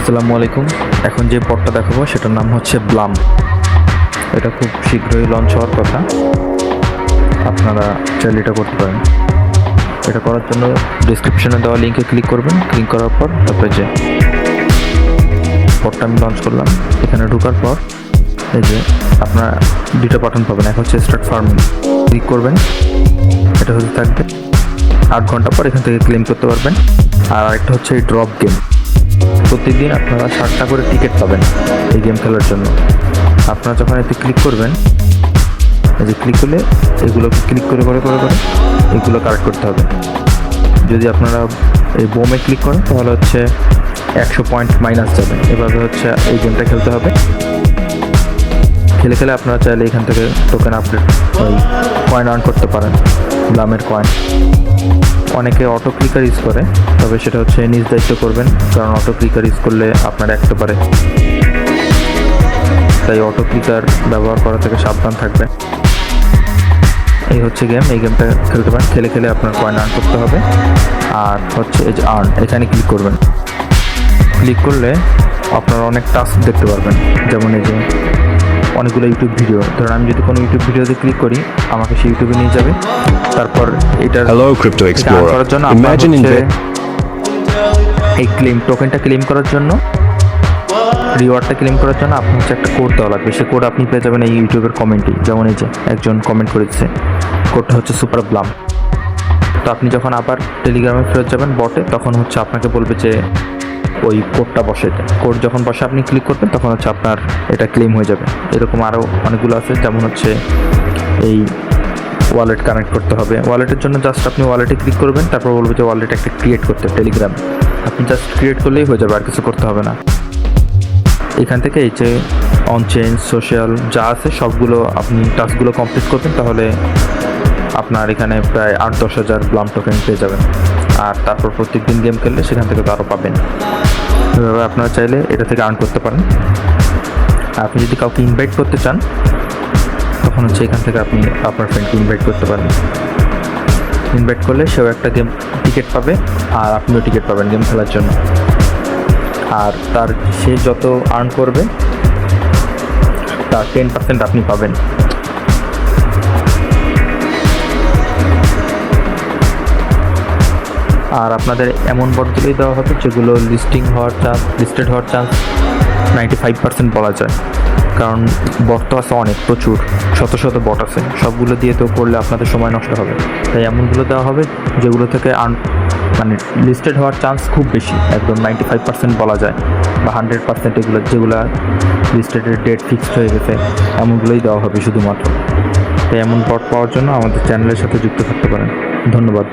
আসসালামু আলাইকুম। এখন যে পডটা দেখাবো সেটার নাম হচ্ছে ব্লাম। এটা খুব শীঘ্রই লঞ্চ হওয়ার কথা, আপনারা চাইলে এটা করতে পারেন। এটা করার জন্য ডিসক্রিপশনে দেওয়া লিঙ্কে ক্লিক করবেন। ক্লিক করার পর তারপরে যে পডটা আমি লঞ্চ করলাম, এখানে ঢোকার পর এই যে আপনারা দুইটা বাটন পাবেন। এক হচ্ছে স্টার্ট ফার্মিং, ক্লিক করবেন, এটা হতে থাকবে। 8 ঘন্টা পর এখান থেকে ক্লেম করতে পারবেন। আর আরেকটা হচ্ছে এই ড্রপ গেম। প্রতিদিন আপনারা 60টা করে টিকিট পাবেন এই গেম খেলার জন্য। আপনারা যখন এতে ক্লিক করবেন, এই যে ক্লিক করলে এগুলোকে ক্লিক করে করে করে করে এগুলো কালেক্ট করতে হবে। যদি আপনারা এই বোমে ক্লিক করেন তাহলে হচ্ছে 100 পয়েন্ট মাইনাস যাবে। এভাবে হচ্ছে এই গেমটা খেলতে হবে। খেলে খেলে আপনারা চাইলে এখান থেকে টোকেন আপডেট ওই কয়েন আর্ন করতে পারেন, ব্লামের কয়েন। অনেকে অটো ক্লিকার ইউজ করে, তবে সেটা হচ্ছে নিজ দায়িত্ব করবেন, কারণ অটো ক্লিকার ইউজ করলে আপনার একটা পারে, তাই অটো ক্লিকার ব্যবহার করা থেকে সাবধান থাকবে। এই হচ্ছে গেম, এই গেমটা খেলতে পারেন। খেলে খেলে আপনার কয়েন আর্ন করতে হবে। আর হচ্ছে এই যে আর্ন, এখানে ক্লিক করবেন। ক্লিক করলে আপনারা অনেক টাস্ক দেখতে পারবেন, যেমন এই যে অনেকগুলো ইউটিউব ভিডিও। ধরুন আমি যদি কোনো ইউটিউব ভিডিওতে ক্লিক করি, আমাকে সেই ইউটিউবে নিয়ে যাবে। তারপর এটা Crypto Explorer. করার জন্য Imagine এই টোকেনটা ক্লেম করার জন্য, রিওয়ার্ডটা ক্লেম করার জন্য আপনার হচ্ছে একটা কোড দেওয়া লাগবে। সে কোড আপনি পেয়ে যাবেন এই ইউটিউবের কমেন্টে। যেমন এই যে একজন কমেন্ট করেছে, কোডটা হচ্ছে সুপার ব্লাম। তো আপনি যখন আবার টেলিগ্রামে ফেরত যাবেন বটে, তখন হচ্ছে আপনাকে বলবে যে ওই কোডটা বসে। কোড যখন বসে আপনি ক্লিক করবেন, তখন হচ্ছে আপনার এটা ক্লেম হয়ে যাবে। এরকম আরও অনেকগুলো আছে, যেমন হচ্ছে এই ওয়ালেট কানেক্ট করতে হবে। ওয়ালেটের জন্য জাস্ট আপনি ওয়ালেটে ক্লিক করবেন, তারপর বলবে যে ওয়ালেট একটা ক্রিয়েট করতে টেলিগ্রাম। আপনি জাস্ট ক্রিয়েট করলেই হয়ে যাবে, আর কিছু করতে হবে না। এখান থেকে এই যে অনচেঞ্জ, সোশ্যাল যা আছে সবগুলো আপনি টাস্কগুলো কমপ্লিট করবেন, তাহলে আপনার এখানে প্রায় 8-10 হাজার ব্লাম টোকেন পেয়ে যাবেন। আর তারপর প্রত্যেক দিন গেম খেললে সেখান থেকে তো আরও পাবেন। এভাবে আপনারা চাইলে এটা থেকে আর্ন করতে পারেন। আপনি যদি কাউকে ইনভাইট করতে চান, তখন হচ্ছে এখান থেকে আপনি আপনার ফ্রেন্ডকে ইনভাইট করতে পারেন। ইনভাইট করলে সেও একটা গেম টিকিট পাবে, আর আপনিও টিকিট পাবেন গেম খেলার জন্য। আর সে যত আর্ন করবে তার 10% আপনি পাবেন। আর আপনাদের এমন বটগুলোই দেওয়া হবে যেগুলো লিস্টেড হওয়ার চান্স 95% বলা যায়। কারণ বট তো আছে অনেক, প্রচুর শত শত বট আছে, সবগুলো দিয়ে তো করলে আপনাদের সময় নষ্ট হবে। তাই এমনগুলো দেওয়া হবে যেগুলো থেকে মানে লিস্টেড হওয়ার চান্স খুব বেশি, একদম 95% বলা যায়, বা 100%। যেগুলো লিস্টেডের ডেট ফিক্সড হয়ে গেছে, এমনগুলোই দেওয়া হবে শুধুমাত্র। তাই এমন বট পাওয়ার জন্য আমাদের চ্যানেলের সাথে যুক্ত থাকতে পারেন। ধন্যবাদ।